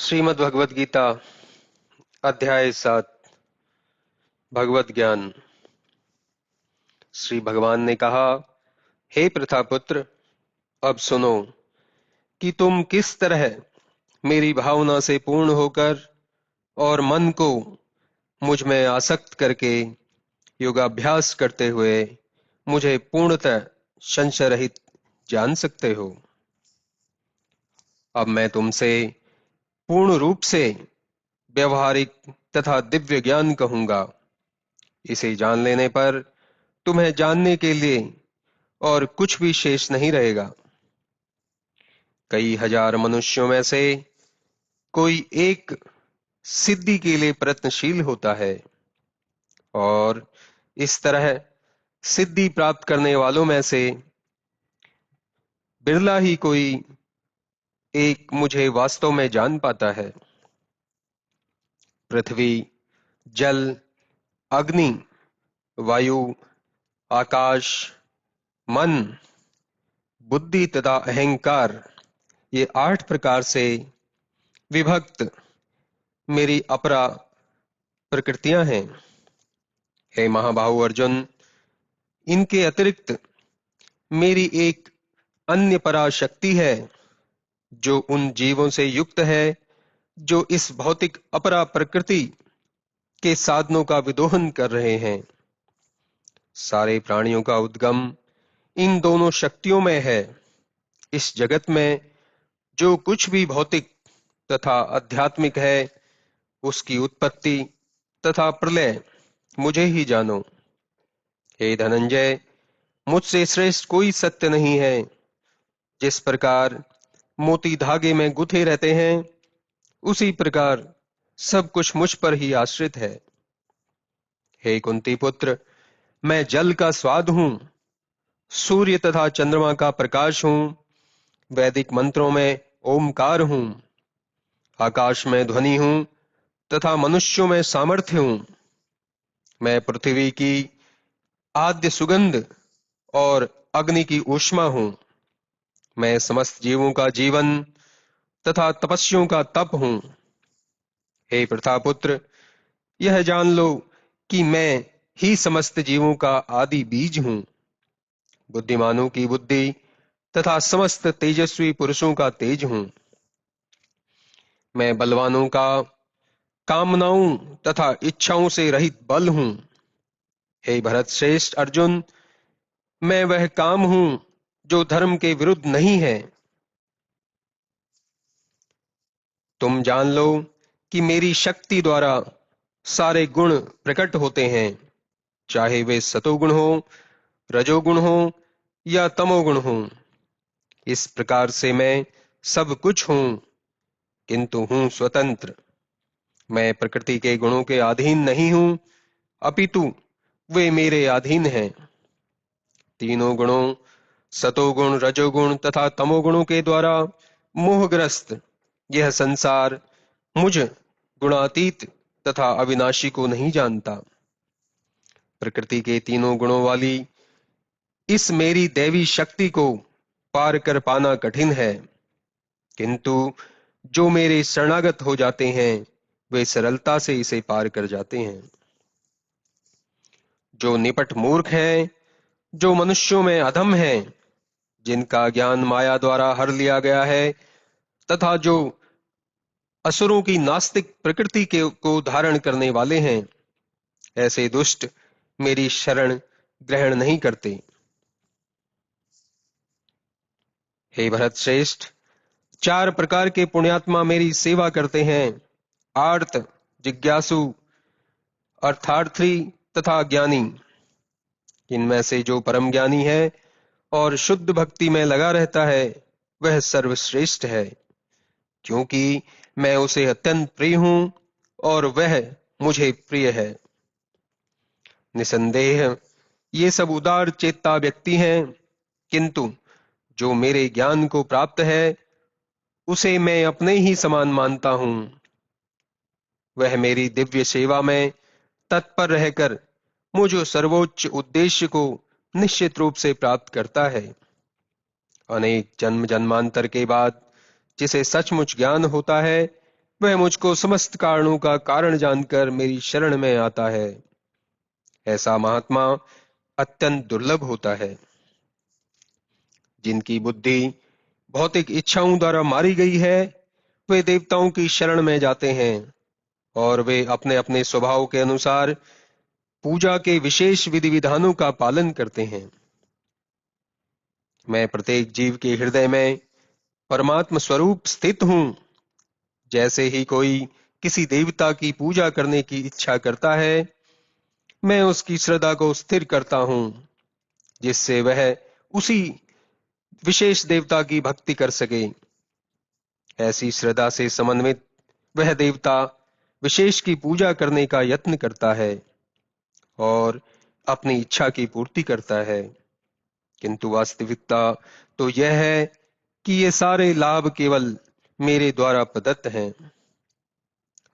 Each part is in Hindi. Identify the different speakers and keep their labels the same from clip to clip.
Speaker 1: श्रीमद् भगवद गीता अध्याय 7 भगवत ज्ञान। श्री भगवान ने कहा, हे प्रथापुत्र, अब सुनो कि तुम किस तरह मेरी भावना से पूर्ण होकर और मन को मुझ में आसक्त करके योगाभ्यास करते हुए मुझे पूर्णतः संशय रहित जान सकते हो। अब मैं तुमसे पूर्ण रूप से व्यवहारिक तथा दिव्य ज्ञान कहूंगा। इसे जान लेने पर तुम्हें जानने के लिए और कुछ भी शेष नहीं रहेगा। कई हजार मनुष्यों में से कोई एक सिद्धि के लिए प्रयत्नशील होता है और इस तरह सिद्धि प्राप्त करने वालों में से बिरला ही कोई एक मुझे वास्तव में जान पाता है। पृथ्वी, जल, अग्नि, वायु, आकाश, मन, बुद्धि तथा अहंकार, ये 8 प्रकार से विभक्त मेरी अपरा प्रकृतियां हैं। हे महाबाहु अर्जुन, इनके अतिरिक्त मेरी एक अन्य पराशक्ति है जो उन जीवों से युक्त है जो इस भौतिक अपरा प्रकृति के साधनों का विदोहन कर रहे हैं। सारे प्राणियों का उद्गम इन दोनों शक्तियों में है। इस जगत में जो कुछ भी भौतिक तथा आध्यात्मिक है, उसकी उत्पत्ति तथा प्रलय मुझे ही जानो। हे धनंजय, मुझसे श्रेष्ठ कोई सत्य नहीं है। जिस प्रकार मोती धागे में गुथे रहते हैं, उसी प्रकार सब कुछ मुझ पर ही आश्रित है। हे कुंती पुत्र, मैं जल का स्वाद हूं, सूर्य तथा चंद्रमा का प्रकाश हूं, वैदिक मंत्रों में ओमकार हूं, आकाश में ध्वनि हूं तथा मनुष्यों में सामर्थ्य हूं। मैं पृथ्वी की आद्य सुगंध और अग्नि की ऊष्मा हूं। मैं समस्त जीवों का जीवन तथा तपस्वियों का तप हूं। हे प्रथापुत्र, यह जान लो कि मैं ही समस्त जीवों का आदि बीज हूं। बुद्धिमानों की बुद्धि तथा समस्त तेजस्वी पुरुषों का तेज हूं। मैं बलवानों का कामनाओं तथा इच्छाओं से रहित बल हूं। हे भरत श्रेष्ठ अर्जुन, मैं वह काम हूं जो धर्म के विरुद्ध नहीं है। तुम जान लो कि मेरी शक्ति द्वारा सारे गुण प्रकट होते हैं, चाहे वे सतोगुण हो, रजोगुण हो या तमोगुण हो। इस प्रकार से मैं सब कुछ हूं, किंतु हूं स्वतंत्र। मैं प्रकृति के गुणों के अधीन नहीं हूं, अपितु वे मेरे अधीन हैं। तीनों गुणों, सतोगुण, रजोगुण तथा तमोगुणों के द्वारा मोहग्रस्त यह संसार मुझ गुणातीत तथा अविनाशी को नहीं जानता। प्रकृति के तीनों गुणों वाली इस मेरी दैवी शक्ति को पार कर पाना कठिन है, किंतु जो मेरे शरणागत हो जाते हैं वे सरलता से इसे पार कर जाते हैं। जो निपट मूर्ख हैं, जो मनुष्यों में अधम हैं, जिनका ज्ञान माया द्वारा हर लिया गया है, तथा जो असुरों की नास्तिक प्रकृति को धारण करने वाले हैं, ऐसे दुष्ट मेरी शरण ग्रहण नहीं करते। हे भरत श्रेष्ठ, 4 प्रकार के पुण्यात्मा मेरी सेवा करते हैं, आर्त, जिज्ञासु, अर्थार्थी तथा ज्ञानी। इनमें से जो परम ज्ञानी है और शुद्ध भक्ति में लगा रहता है, वह सर्वश्रेष्ठ है, क्योंकि मैं उसे अत्यंत प्रिय हूं और वह मुझे प्रिय है। निसंदेह ये सब उदार चेता व्यक्ति हैं, किंतु जो मेरे ज्ञान को प्राप्त है उसे मैं अपने ही समान मानता हूं। वह मेरी दिव्य सेवा में तत्पर रहकर मुझ सर्वोच्च उद्देश्य को निश्चित रूप से प्राप्त करता है। अनेक जन्म जन्मांतर के बाद जिसे सचमुच ज्ञान होता है, वह मुझको समस्त कारणों का कारण जानकर मेरी शरण में आता है। ऐसा महात्मा अत्यंत दुर्लभ होता है। जिनकी बुद्धि भौतिक इच्छाओं द्वारा मारी गई है, वे देवताओं की शरण में जाते हैं और वे अपने अपने स्वभाव के अनुसार पूजा के विशेष विधि विधानों का पालन करते हैं। मैं प्रत्येक जीव के हृदय में परमात्म स्वरूप स्थित हूं। जैसे ही कोई किसी देवता की पूजा करने की इच्छा करता है, मैं उसकी श्रद्धा को स्थिर करता हूं, जिससे वह उसी विशेष देवता की भक्ति कर सके। ऐसी श्रद्धा से समन्वित वह देवता विशेष की पूजा करने का यत्न करता है और अपनी इच्छा की पूर्ति करता है। किंतु वास्तविकता तो यह है कि ये सारे लाभ केवल मेरे द्वारा प्रदत्त हैं।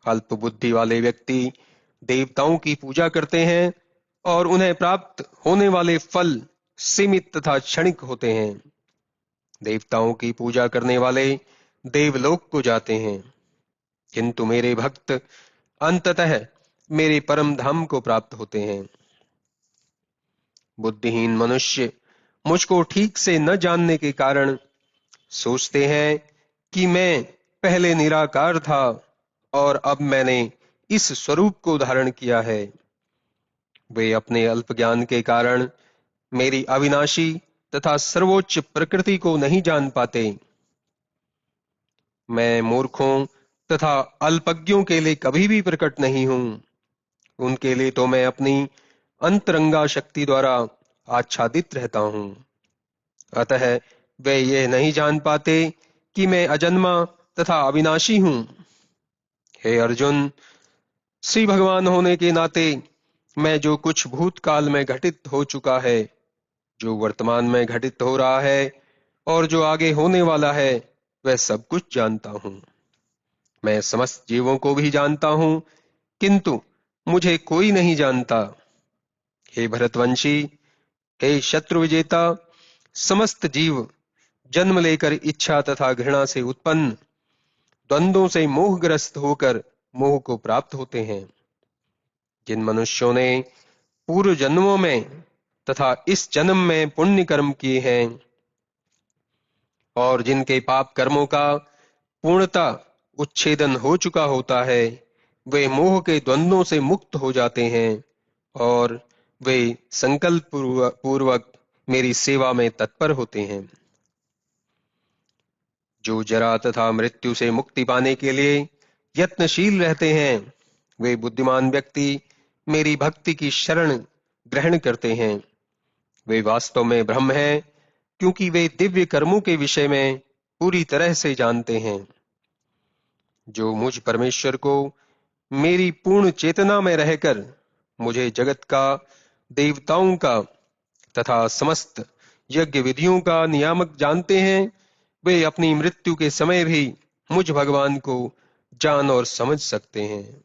Speaker 1: अल्प बुद्धि वाले व्यक्ति देवताओं की पूजा करते हैं और उन्हें प्राप्त होने वाले फल सीमित तथा क्षणिक होते हैं। देवताओं की पूजा करने वाले देवलोक को जाते हैं, किंतु मेरे भक्त अंततः मेरे परम धाम को प्राप्त होते हैं। बुद्धिहीन मनुष्य मुझको ठीक से न जानने के कारण सोचते हैं कि मैं पहले निराकार था और अब मैंने इस स्वरूप को धारण किया है। वे अपने अल्प ज्ञान के कारण मेरी अविनाशी तथा सर्वोच्च प्रकृति को नहीं जान पाते। मैं मूर्खों तथा अल्पज्ञों के लिए कभी भी प्रकट नहीं हूं। उनके लिए तो मैं अपनी अंतरंगा शक्ति द्वारा आच्छादित रहता हूं। अतः वे ये नहीं जान पाते कि मैं अजन्मा तथा अविनाशी हूं। हे अर्जुन, श्री भगवान होने के नाते मैं जो कुछ भूतकाल में घटित हो चुका है, जो वर्तमान में घटित हो रहा है और जो आगे होने वाला है, वह सब कुछ जानता हूं। मैं समस्त जीवों को भी जानता हूं, किंतु मुझे कोई नहीं जानता। हे भरतवंशी, हे शत्रु विजेता, समस्त जीव जन्म लेकर इच्छा तथा घृणा से उत्पन्न द्वंद्वों से मोहग्रस्त होकर मोह को प्राप्त होते हैं। जिन मनुष्यों ने पूर्व जन्मों में तथा इस जन्म में पुण्य कर्म किए हैं और जिनके पाप कर्मों का पूर्णतः उच्छेदन हो चुका होता है, वे मोह के द्वंद्वों से मुक्त हो जाते हैं और वे संकल्प पूर्वक मेरी सेवा में तत्पर होते हैं। जो जरा तथा मृत्यु से मुक्ति पाने के लिए यत्नशील रहते हैं, वे बुद्धिमान व्यक्ति मेरी भक्ति की शरण ग्रहण करते हैं। वे वास्तव में ब्रह्म हैं, क्योंकि वे दिव्य कर्मों के विषय में पूरी तरह से जानते हैं। जो मुझ परमेश्वर को मेरी पूर्ण चेतना में रहकर मुझे जगत का, देवताओं का तथा समस्त यज्ञ विधियों का नियामक जानते हैं, वे अपनी मृत्यु के समय भी मुझ भगवान को जान और समझ सकते हैं।